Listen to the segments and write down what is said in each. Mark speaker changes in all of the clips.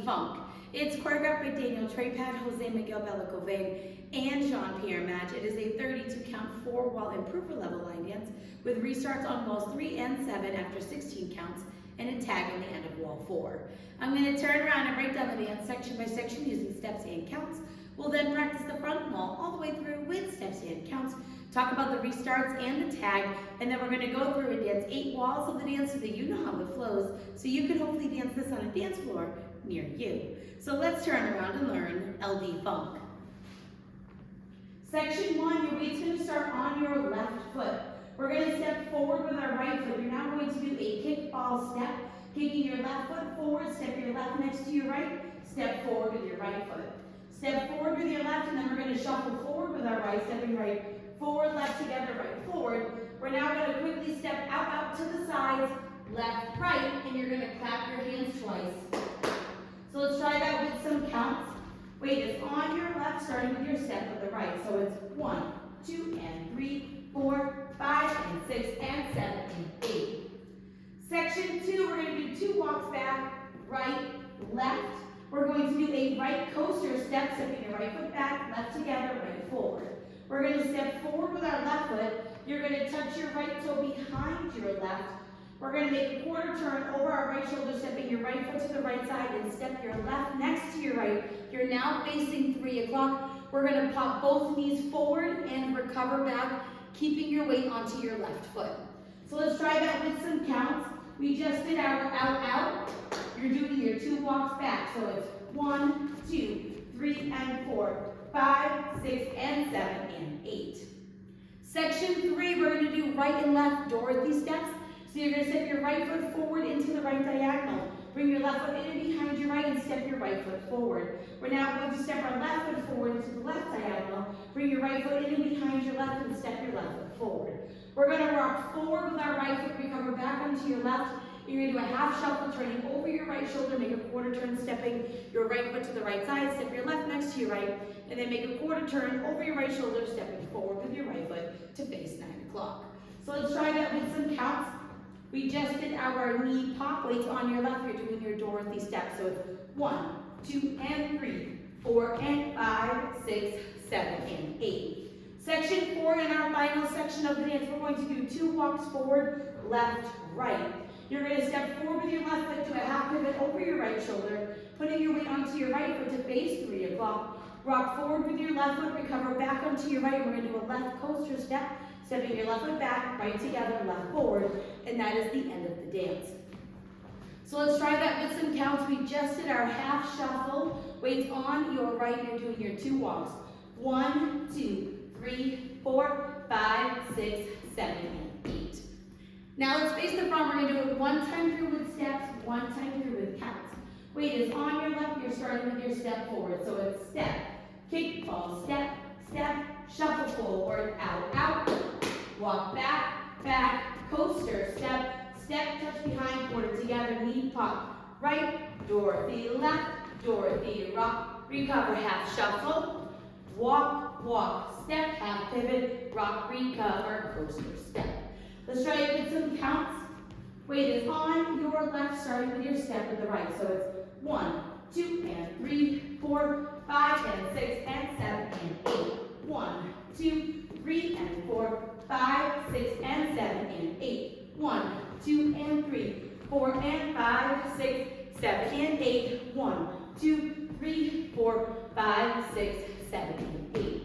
Speaker 1: LDFunk. It's choreographed by Trepat, Miguel, Belloque, Vane, and Jean-Pierre Madge. It is a 32 count 4-wall improver level line dance with restarts on walls 3 and 7 after 16 counts and a tag on the end of wall 4. I'm going to turn around and break down the dance section by section using steps and counts. We'll then practice the front wall all the way through with steps and counts, talk about the restarts and the tag, and then we're going to go through and dance 8 walls of the dance so that you know how it flows, so you can hopefully dance this on a dance floor near you. So let's turn around and learn LDFunk. Section 1, your weight's going to start on your left foot. We're going to step forward with our right foot. You're now going to do a kickball step, kicking your left foot forward, step your left next to your right, step forward with your right foot. Step forward with your left, and then we're going to shuffle forward with our right, stepping right, forward, left, together, right, forward. We're now going to quickly step out to the sides, left, right, and you're going to clap your hands twice. So let's try that with some counts. Weight is on your left, starting with your step with the right. So it's 1, 2, and 3, 4, 5, and 6, and 7, and 8. Section 2, we're going to do 2 walks back, right, left. We're going to do a right coaster step, stepping your right foot back, left together, right forward. We're going to step forward with our left foot. You're going to touch your right toe behind your left. We're going to make a quarter turn over our right shoulder, stepping your right foot to the right side and step your left next to your right. You're now facing 3 o'clock. We're going to pop both knees forward and recover back, keeping your weight onto your left foot. So let's try that with some counts. We just did our out. You're doing your 2 walks back. So it's 1, 2, 3, and 4, 5, 6, and 7, and 8. Section 3, we're going to do right and left Dorothy steps. So you're going to step your right foot forward into the right diagonal. Bring your left foot in and behind your right and step your right foot forward. We're now going to step our left foot forward into the left diagonal. Bring your right foot in and behind your left and step your left foot forward. We're going to rock forward with our right foot, recover back onto your left. You're going to do a half shuffle, turning over your right shoulder, make a quarter turn, stepping your right foot to the right side, step your left next to your right, and then make a quarter turn over your right shoulder, stepping forward with your right foot to face 9 o'clock. So let's try that with some counts. We just did our knee pop, weights on your left. You're doing your Dorothy step. So it's 1, 2, and 3, 4, and 5, 6, 7, and 8. Section 4, in our final section of the dance, we're going to do 2 walks forward, left, right. You're going to step forward with your left foot to a half pivot over your right shoulder, putting your weight onto your right foot to face 3 o'clock. Rock forward with your left foot, recover back onto your right. We're going to do a left coaster step, stepping your left foot back, right together, left forward, and that is the end of the dance. So let's try that with some counts. We just did our half shuffle. Weights on your right, you're doing your 2 walks. 1, 2, 3, 4, 5, 6, 7, and 8. Now let's face the front. We're going to do it 1 time through with steps, 1 time through with counts. Weight is on your left. You're starting with your step forward. So it's step, kick, ball, step, step, shuffle forward, out, walk back, back, coaster, step, step, touch behind, quarter together, knee pop, right, Dorothy, left, Dorothy, rock, recover, half shuffle, walk, step, half pivot, rock, recover, coaster, step. Let's try it with some counts. Weight is on your left, starting with your step with the right. So it's 1, 2, and 3, 4, 5, and 6, and 7, and 8. 1, 2, 3, and 4, 5, 6, and 7, and 8. 1, 2, and 3, 4, and 5, 6, 7, and 8. 1, 2, 3, 4, 5, 6, 7, and 8.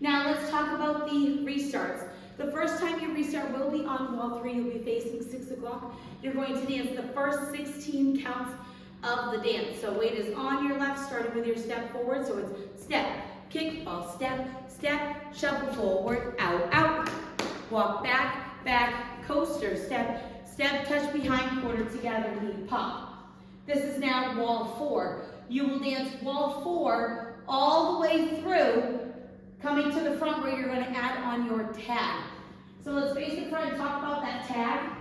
Speaker 1: Now let's talk about the restarts. The first time you restart will be on wall 3. You'll be facing 6 o'clock. You're going to dance the first 16 counts of the dance. So weight is on your left, starting with your step forward. So it's step, kick, ball, step, step, shuffle forward, out, walk back, back, coaster, step, step, touch behind, quarter together, knee pop. This is now wall 4. You will dance wall 4 all the way through, coming to the front where you're going to add on your tag. So let's face the front and talk about that tag.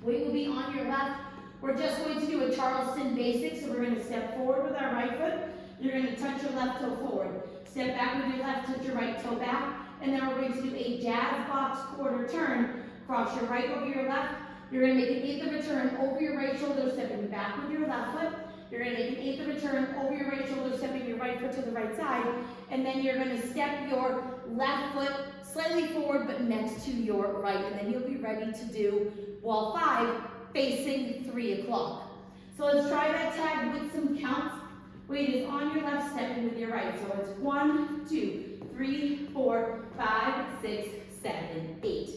Speaker 1: Weight will be on your left. We're just going to do a Charleston basic. So we're going to step forward with our right foot. You're going to touch your left toe forward. Step back with your left, touch your right toe back. And then we're going to do a jazz box quarter turn. Cross your right over your left. You're going to make an 1/8 of a turn over your right shoulder, stepping back with your left foot. You're going to make an eighth of a turn over your right shoulder, stepping your right foot to the right side, and then you're going to step your left foot slightly forward but next to your right, and then you'll be ready to do wall 5 facing 3 o'clock. So let's try that tag with some counts. Weight is on your left, stepping with your right. So it's 1, 2, 3, 4, 5, 6, 7, 8.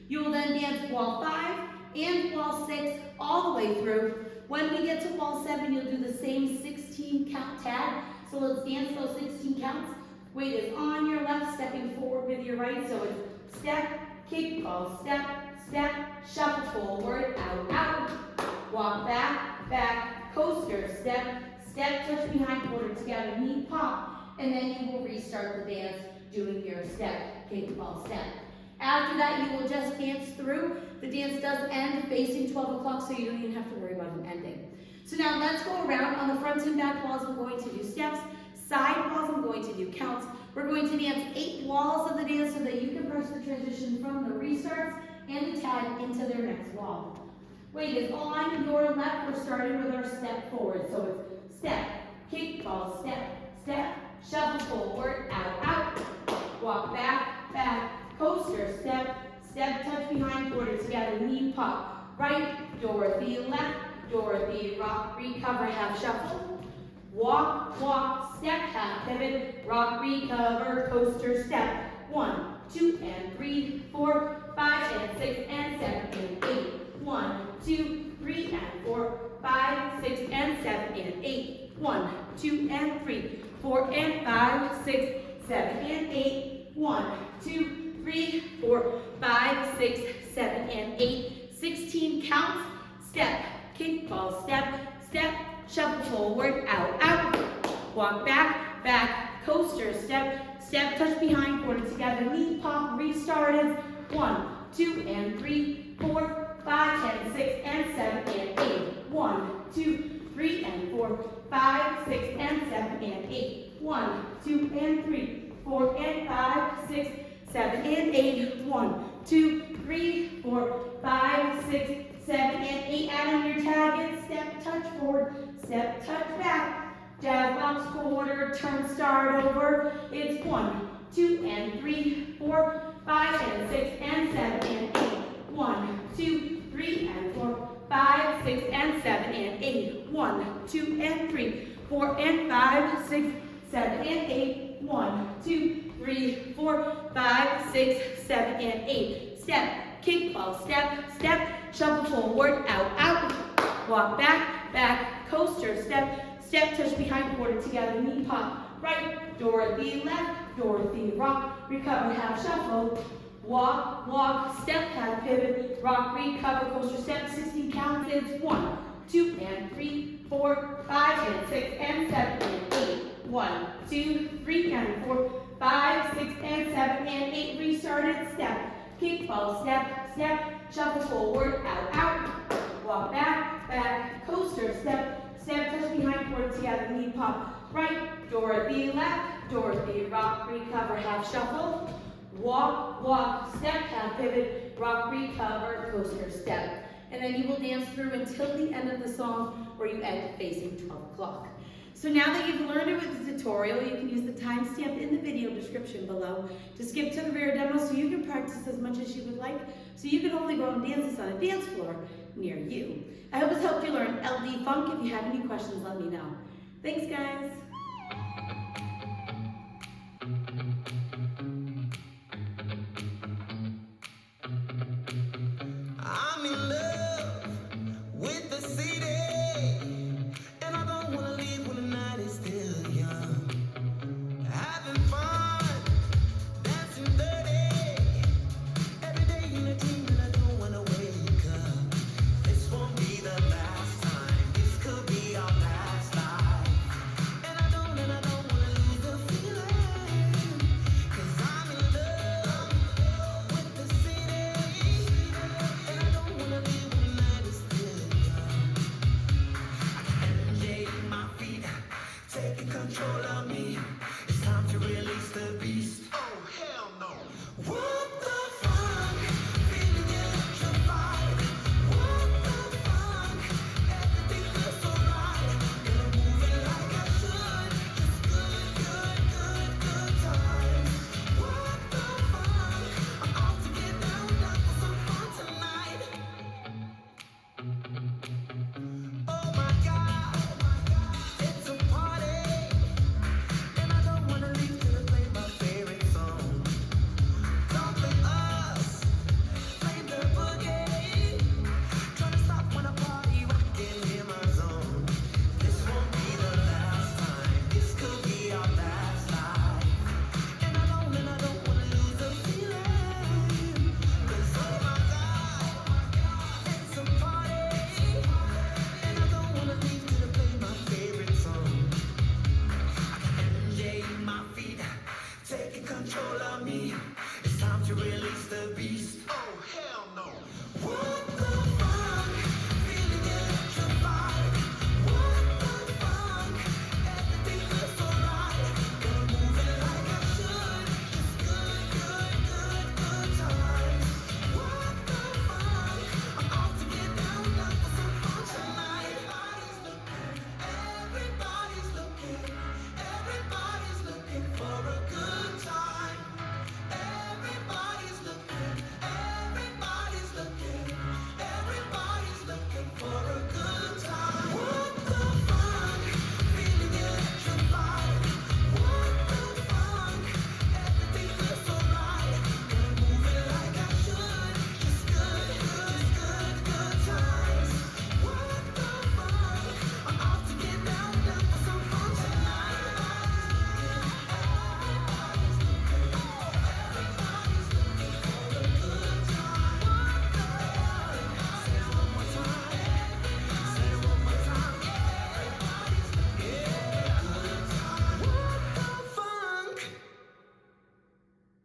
Speaker 1: You will then dance wall 5 and wall 6 all the way through. When we get to wall 7, you'll do the same 16 count tag. So let's dance those 16 counts. Weight is on your left, stepping forward with your right. So it's step, kick, ball, step, step, shuffle forward, out, out. Walk back, back, coaster, step, step, touch behind, quarter together, knee pop. And then you will restart the dance doing your step, kick, ball, step. After that, you will just dance through. The dance does end facing 12 o'clock, so you don't even have to worry about it ending. So now let's go around. On the front and back walls, I'm going to do steps. Side walls, I'm going to do counts. We're going to dance 8 walls of the dance so that you can press the transition from the restarts and the tag into their next wall. Weight is on your left. We're starting with our step forward. So it's step, kick, ball, step, step, shuffle forward, out, out. Walk back, back, coaster, step, step, touch behind, quarter together, knee pop. Right, Dorothy, left, Dorothy, rock, recover, half shuffle. Walk, walk, step, half pivot, rock, recover, coaster, step. 1, 2, and 3, 4, 5, and 6, and 7, and 8. 1, 2, 3, and 4, 5, 6, and 7, and 8. 1, 2, and 3, 4, and 5, 6, 7, and 8. 1, 2, 3, 4, 5, 6, 7, and 8. 16 counts. Step, kick, ball, step, step, shuffle forward, out, out. Walk back, back, coaster, step, step, touch behind, quarter together, knee pop, restarted. 1, 2, and 3, 4, 5, and 6, and 7, and 8. 1, 2, 3, and 4, 5, 6, and 7, and 8. 1, 2, and 3, 4, and 5, 6, 7, and 8. 1, 2, 3, 4, 5, 6, 7, and 8. Add on your tag and step, touch forward, step, touch back. Jazz box quarter, turn, start over. It's 1, 2, and 3, 4, 5, and 6, and 7, and 8. 1, 2, 3, and 4, 5, 6, and 7, and 8. 1, 2, and 3, 4, and 5, 6, 7, and 8. 1, 2, 3, 4, 5, 6, 7, and 8. Step, kick, ball, step, step, shuffle forward, out, out. Walk back, back, coaster, step, step, touch behind, quarter together, knee pop. Right, Dorothy, left, Dorothy, rock, recover, half shuffle. Walk, walk, step, half pivot, rock, recover, coaster, step, 16 counts. It's 1, 2, and 3, 4, 5, and 6, and 7, and 8. 1, 2, 3, and 4, 5, 6, and 7, and 8. Restarted, step, kick, ball, step, step, shuffle forward, out, out. Walk back, back, coaster, step, step, touch behind, quarter together, knee pop. Right, Dorothy, left, Dorothy, rock, recover, half shuffle. Walk, walk, step, half pivot, rock, recover, coaster, step. And then you will dance through until the end of the song where you end facing 12 o'clock. So now that you've learned it with the tutorial, you can use the timestamp in the video description below to skip to the rear demo so you can practice as much as you would like, so you can hopefully go and dance this on a dance floor near you. I hope this helped you learn LD Funk. If you have any questions, let me know. Thanks, guys.
Speaker 2: I'm in love with the city, and I don't want to leave when the night is still young. Having fun, dancing dirty, every day in a dream that I don't want to wake up. This won't be the last time, this could be our last life. And you realize